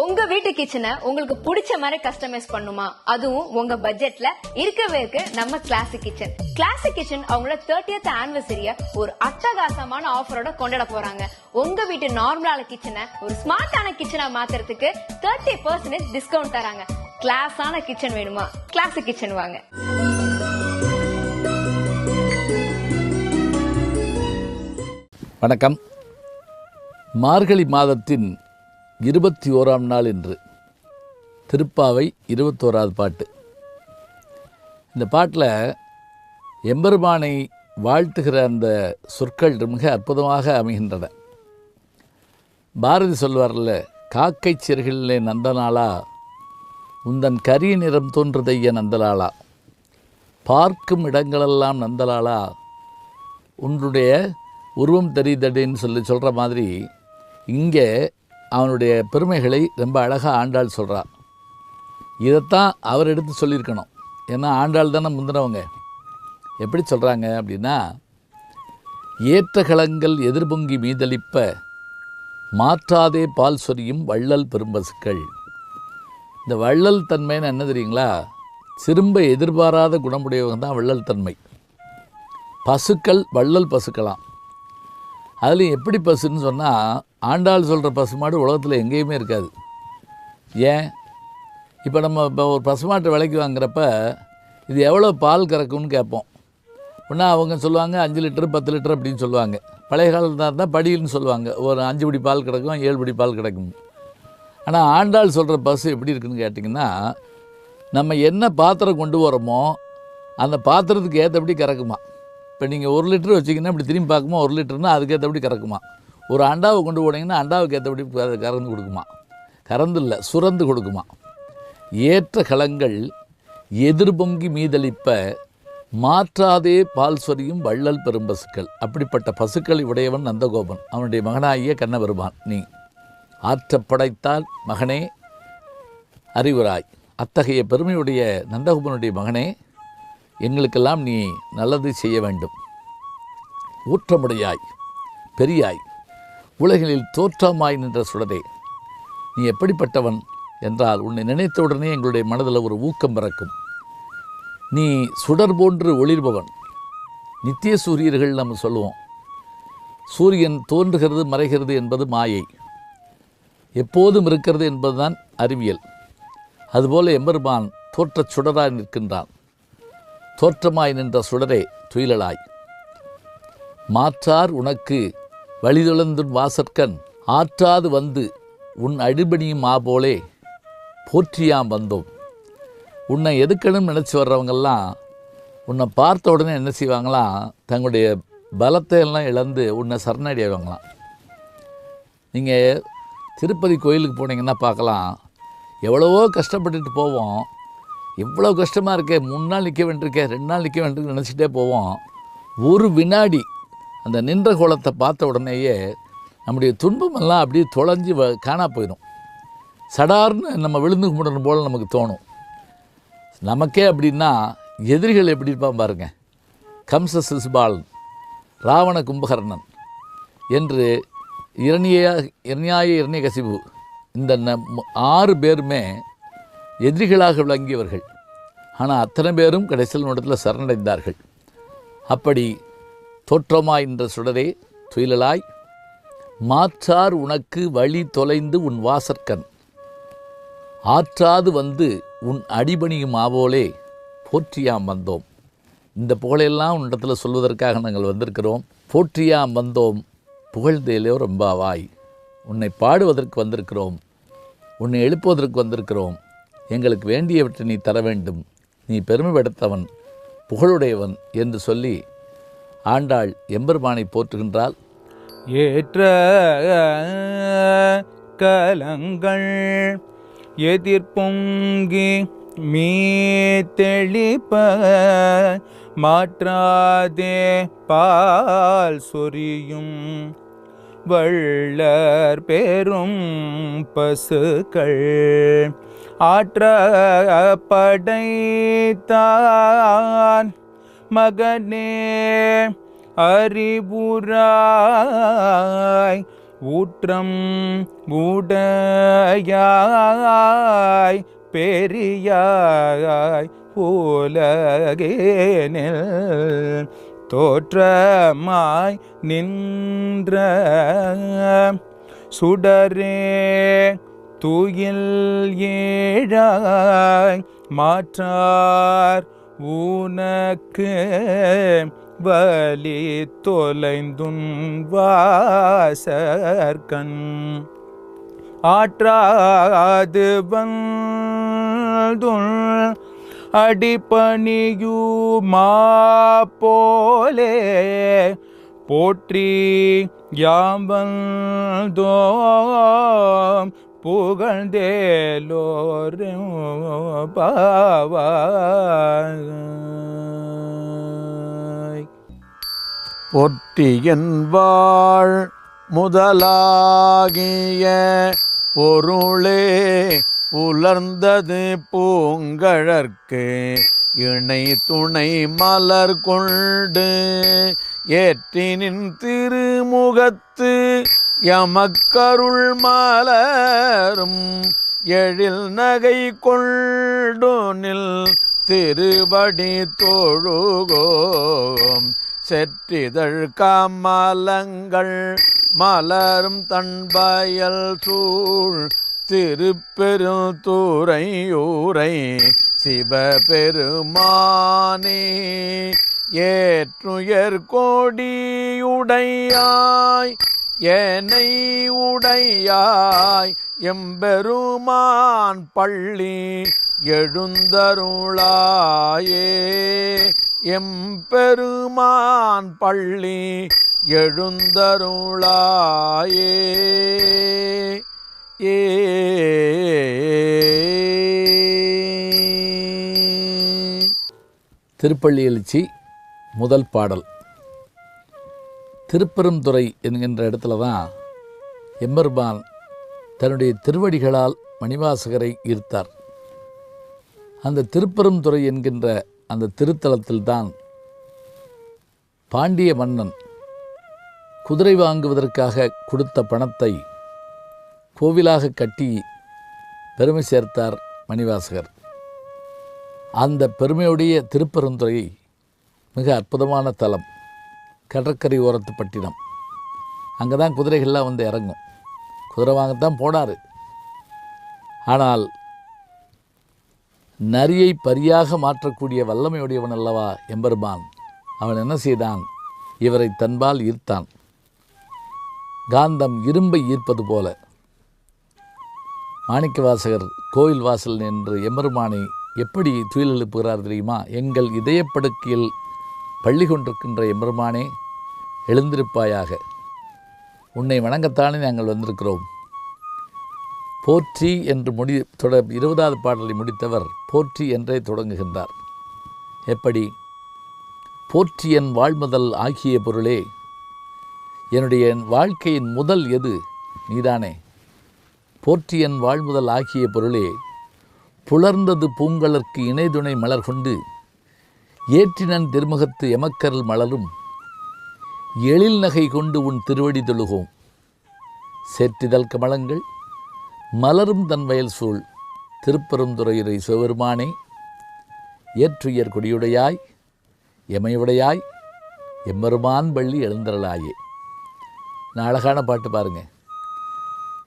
உங்க வீட்டு கிச்சனை உங்களுக்கு பிடிச்ச மாதிரி கஸ்டமைஸ் பண்ணுமா? அதுவும் உங்க பட்ஜெட்ல இருக்கவே இருக்கு நம்ம கிளாசிக் கிச்சன். கிளாசிக் கிச்சன் அவங்களோட 30th ஆனிவர்சரிய ஒரு அட்டகாசமான ஆஃபரோட கொண்டாட போறாங்க. உங்க வீட்டு நார்மலான கிச்சனை ஒரு ஸ்மார்ட்டான கிச்சனா மாத்துறதுக்கு 30% டிஸ்கவுண்ட் தராங்க. கிளாஸான கிச்சன் வேணுமா? கிளாசிக் கிச்சன் வாங்க. வணக்கம். மார்கழி மாதத்தின் 21ஆம் நாள் இன்று. திருப்பாவை 21வது பாட்டு. இந்த பாட்டில் எம்பெருமானை வாழ்த்துகிற அந்த சொற்கள் மிக அற்புதமாக அமைகின்றன. பாரதி சொல்வார்ல, காக்கை சிறகிலே நந்தனாளா உந்தன் கரிய நிறம் தோன்றுதைய நந்தலாளா, பார்க்கும் இடங்களெல்லாம் நந்தலாளா உன்னுடைய உருவம் தெரியுதடின்னு சொல்கிற மாதிரி இங்கே அவனுடைய பெருமைகளை ரொம்ப அழகாக ஆண்டாள் சொல்கிறார். இதைத்தான் அவர் எடுத்து சொல்லியிருக்கணும். ஏன்னா ஆண்டாள் தானே முந்தினவங்க. எப்படி சொல்கிறாங்க அப்படின்னா, ஏற்ற களங்கள் எதிர்பொங்கி மீதளிப்ப மாற்றாதே பால் சொரியும் வள்ளல் பெரும்பசுக்கள். இந்த வள்ளல் தன்மைன்னு என்ன தெரியுங்களா? திரும்ப எதிர்பாராத குணமுடையவங்க தான் வள்ளல் தன்மை. பசுக்கள் வள்ளல் பசுக்களாம். அதுலேயும் எப்படி பசுன்னு சொன்னால், ஆண்டாள் சொல்கிற பசுமாடு உலகத்தில் எங்கேயுமே இருக்காது. ஏன்? இப்போ ஒரு பசுமாட்டு விலைக்கு வாங்குறப்ப இது எவ்வளோ பால் கறக்கும்னு கேட்போம். ஒன்றா அவங்க சொல்லுவாங்க 5 லிட்டரு 10 லிட்டர் அப்படின்னு சொல்லுவாங்க. பழைய காலத்தில் இருந்தால் படின்னு சொல்லுவாங்க. ஒரு 5 படி பால் கிடக்கும், 7 படி பால் கிடக்கும். ஆனால் ஆண்டாள் சொல்கிற பசு எப்படி இருக்குதுன்னு கேட்டிங்கன்னா, நம்ம என்ன பாத்திரம் கொண்டு வரோமோ அந்த பாத்திரத்துக்கு ஏற்றபடி கறக்குமா. இப்போ நீங்கள் 1 லிட்டர் வச்சிங்கன்னா இப்படி திரும்பி பார்க்குமா 1 லிட்டர்னா அதுக்கேற்றபடி கறக்குமா. ஒரு அண்டாவை கொண்டு போனீங்கன்னா அண்டாவுக்கு ஏற்றபடி கறந்து கொடுக்குமா. கறந்து இல்லை, சுரந்து கொடுக்குமா. ஏற்ற களங்கள் எதிர்பொங்கி மீதளிப்ப மாற்றாதே பால் சொரியும் வள்ளல் பெரும்பசுக்கள். அப்படிப்பட்ட பசுக்களை உடையவன் நந்தகோபன், அவனுடைய மகனாகிய கண்ணபெருமான். நீ ஆற்றப்படைத்தால் மகனே அறிவுராய். அத்தகைய பெருமையுடைய நந்தகோபனுடைய மகனே, எங்களுக்கெல்லாம் நீ நல்லது செய்ய வேண்டும். ஊற்றமுடையாய் பெரியாய் உலகில் தோற்றமாய் நின்ற சுடரே, நீ எப்படிப்பட்டவன் என்றால் உன்னை நினைத்தவுடனே எங்களுடைய மனதில் ஒரு ஊக்கம் பிறக்கும். நீ சுடர் போன்று ஒளிர்பவன். நித்திய சூரியர்கள் நம்ம சொல்லுவோம். சூரியன் தோன்றுகிறது மறைகிறது என்பது மாயை, எப்போதும் இருக்கிறது என்பதுதான் அறிவியல். அதுபோல எம்பெருமான் தோற்றச் சுடராய் நிற்கின்றான். தோற்றமாய் நின்ற சுடரே துயிலலாய். மாற்றார் உனக்கு வழிதொழந்துன் வாசற்கண் ஆற்றாது வந்து உன் அடிபணியும் போலே போற்றியாம் வந்தோம். உன்னை எதுக்கணும் நினச்சி வர்றவங்கெல்லாம் உன்னை பார்த்த உடனே என்ன செய்வாங்களாம்? தங்களுடைய பலத்தை எல்லாம் இழந்து உன்னை சரணடைவாங்களாம். நீங்கள் திருப்பதி கோயிலுக்கு போனீங்கன்னா பார்க்கலாம், எவ்வளவோ கஷ்டப்பட்டுட்டு போவோம். எவ்வளோ கஷ்டமாக இருக்கே, 3 நாள் நிற்க வேண்டியிருக்கேன், 2 நாள் நிற்க வேண்டியிருக்கு நினச்சிட்டே போவோம். ஒரு வினாடி அந்த நின்ற கோலத்தை பார்த்த உடனேயே நம்முடைய துன்பமெல்லாம் அப்படியே தொலைஞ்சி காணா போயிடும். சடார்னு நம்ம விழுந்து கும்பிடணும் போல் நமக்கு தோணும். நமக்கே அப்படின்னா எதிரிகள் எப்படி இருப்பான் பாருங்க. கம்ச சிசுபாலன், ராவண கும்பகர்ணன் என்று இரண்யாய இந்த 6 பேருமே எதிரிகளாக விளங்கியவர்கள். ஆனால் அத்தனை பேரும் கடைசியில் இடத்துல சரணடைந்தார்கள். அப்படி தோற்றமாய் என்ற சுடரே துயிலலாய், மாற்றார் உனக்கு வழி தொலைந்து உன் வாசற்கண் ஆற்றாது வந்து உன் அடிபணியும் போலே போற்றியாம் வந்தோம். இந்த புகழையெல்லாம் உன்னிடத்தில் சொல்வதற்காக நாங்கள் வந்திருக்கிறோம். போற்றியாம் வந்தோம் புகழ்ந்தேலோ ரொம்பவாய். உன்னை பாடுவதற்கு வந்திருக்கிறோம், உன்னை எழுப்புவதற்கு வந்திருக்கிறோம். எங்களுக்கு வேண்டியவற்றை நீ தர வேண்டும். நீ பெருமைப்படுத்தவன், புகழுடையவன் என்று சொல்லி ஆண்டாள் எம்பெருமானை போற்றுகின்றாள். ஏற்ற கலங்கள் எதிர்பொங்கி மீதெளிப்ப மாற்றாதே பால் சொரியும் வள்ளற் பெரும் பசுக்கள் ஆற்ற படைத்தான் மகனே அறிவுராய் ஊற்றம் உடையாய் பெரியாய் உலகேனில் தோற்றமாய் நின்ற சுடரே துயில் ஏழாய் மாற்றார் உனக்கு வலி தொலைந்துன் வாசற்கண் ஆற்றாது வந்துள் அடிபணியுமா போலே போற்றி யாம்பந்தோம் புகழ்ந்தேலோரும் பாவாய். ஒற்றியன் வாழ் முதலாகிய பொருளே புலர்ந்தது பூங்கழற்கு இணை துணை மலர் கொண்டு ஏற்றினின் திருமுகத்து எமக்கருள் மலரும் எழில் நகை கொண்டோனில் திருவடி தொழுகோம் செற்றிதழ் கமலங்கள் மலரும் தன்பயல் சூழ் திருப்பெருந்துறையூரை சிவபெருமானே ஏற்றுயர் கோடியுடையாய் ஏனை உடையாய் எம்பெருமான் பள்ளி எழுந்தருளாயே எம்பெருமான் பள்ளி எழுந்தருளாயே. திருப்பள்ளி எழுச்சி முதல் பாடல். திருப்பெருந்துறை என்கின்ற இடத்துல தான் எம்பெருமான் தன்னுடைய திருவடிகளால் மணிவாசகரை ஈர்த்தார். அந்த திருப்பெருந்துறை என்கின்ற அந்த திருத்தலத்தில்தான் பாண்டிய மன்னன் குதிரை வாங்குவதற்காக கொடுத்த பணத்தை கோவிலாக கட்டி பெருமை சேர்த்தார் மணிவாசகர். அந்த பெருமையுடைய திருப்பெருந்துறை மிக அற்புதமான தலம். கடற்கரை ஓரத்து பட்டினம். அங்கே தான் குதிரைகள்லாம் வந்து இறங்கும். குதிரை வாங்கத்தான் போனார். ஆனால் நரியை பரியாக மாற்றக்கூடிய வல்லமையுடையவன் அல்லவா எம்பெருமான். அவன் என்ன செய்தான்? இவரை தன்பால் ஈர்த்தான். காந்தம் இரும்பை ஈர்ப்பது போல மாணிக்கவாசகர் கோயில் வாசல் நின்று எம்பெருமானை எப்படி துயில் எழுப்புகிறார் தெரியுமா? எங்கள் இதயப்படுக்கையில் பள்ளி கொண்டிருக்கின்ற எம்பெருமானே, எழுந்திருப்பாயாக, உன்னை வணங்கத்தானே நாங்கள் வந்திருக்கிறோம். போற்றி என்று 20வது பாடலை முடித்தவர் போற்றி என்றே தொடங்குகின்றார். எப்படி? போற்றி என் வாழ்முதல் ஆகிய பொருளே, என்னுடைய வாழ்க்கையின் முதல் எது? நீதானே. போற்றி என் வாழ்முதல் ஆகிய பொருளே, புலர்ந்தது பூங்கலர்க்கு இணைதுணை மலர் கொண்டு ஏற்றினன் திருமுகத்து எமக்கரல் மலரும் எழில் நகை கொண்டு உன் திருவடி தொழுகோம். சேற்றிதழ் கமலங்கள் மலரும் தன் வயல் சூழ் திருப்பெருந்துறையுரை சிவபெருமானே, ஏற்றுயர் கொடியுடையாய் எமையுடையாய் எம்பெருமான் பள்ளி எழுந்தருளாயே. நான் அழகான பாட்டு பாருங்க.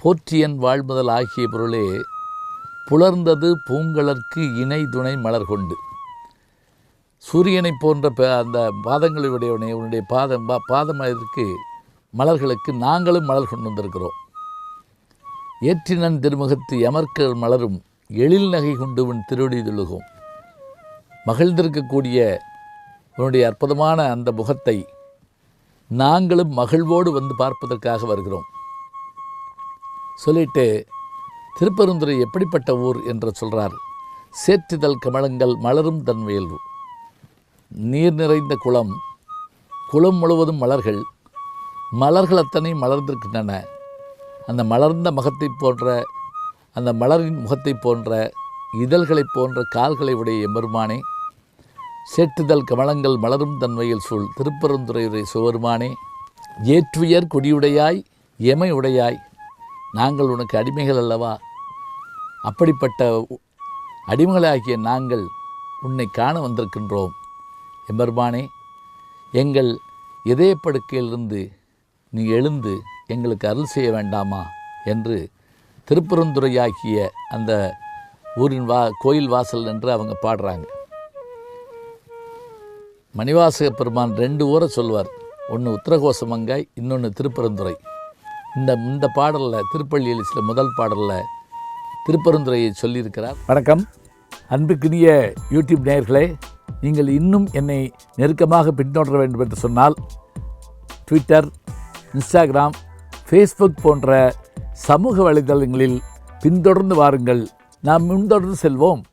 போற்றியன் வாழ்முதல் ஆகிய பொருளே, புலர்ந்தது பூங்கலர்க்கு இணை துணை மலர் கொண்டு. சூரியனை போன்ற அந்த பாதங்களுடையவனே, உன்னுடைய பாதமலருக்கு மலர்களுக்கு நாங்களும் மலர் கொண்டு வந்திருக்கிறோம். ஏற்றினன் திருமுகத்து எமர்கள் மலரும் எழில் நகை கொண்டு உன் திருவடி தொழுகும். மகிழ்ந்திருக்கக்கூடிய உன்னுடைய அற்புதமான அந்த முகத்தை நாங்களும் மகிழ்வோடு வந்து பார்ப்பதற்காக வருகிறோம் சொல்லிட்டு திருப்பெருந்துறை எப்படிப்பட்ட ஊர் என்று சொல்கிறார். சேற்றிதழ் கமலங்கள் மலரும் தன் வேல்வு. நீர் நிறைந்த குளம், குளம் முழுவதும் மலர்கள், மலர்கள் அத்தனை மலர்ந்திருக்கின்றன. அந்த மலர்ந்த முகத்தை போன்ற, அந்த மலரின் முகத்தை போன்ற, இதழ்களைப் போன்ற கால்களை உடைய எம்பெருமானே, சேற்றுதல் கமலங்கள் மலரும் தன்மையில் சூழ் திருப்பெருந்துறையுரை சிவபெருமானே, ஏற்றுயர் கொடியுடையாய் எமை உடையாய், நாங்கள் உனக்கு அடிமைகள் அல்லவா? அப்படிப்பட்ட அடிமைகளாகிய நாங்கள் உன்னை காண வந்திருக்கின்றோம். எம்பெருமானே, எங்கள் இதயப்படுக்கையிலிருந்து நீ எழுந்து எங்களுக்கு அருள் செய்ய வேண்டாமா என்று திருப்பெருந்துறையாகிய அந்த ஊரின் கோயில் வாசல் என்று அவங்க பாடுறாங்க. மணிவாசக பெருமான் 2 ஊரை சொல்வார். ஒன்று உத்தரகோசமங்காய், இன்னொன்று திருப்பெருந்துறை. இந்த பாடலில், திருப்பள்ளி எழுச்சியில் முதல் பாடலில் திருப்பெருந்துறையை சொல்லியிருக்கிறார். வணக்கம் அன்புக்குரிய யூடியூப் நேயர்களே, நீங்கள் இன்னும் என்னை நெருக்கமாக பின்தொடர வேண்டும் என்று சொன்னால் ட்விட்டர், இன்ஸ்டாகிராம், ஃபேஸ்புக் போன்ற சமூக வலைதளங்களில் பின்தொடர்ந்து வாருங்கள். நாம் முன்தொடர்ந்து செல்வோம்.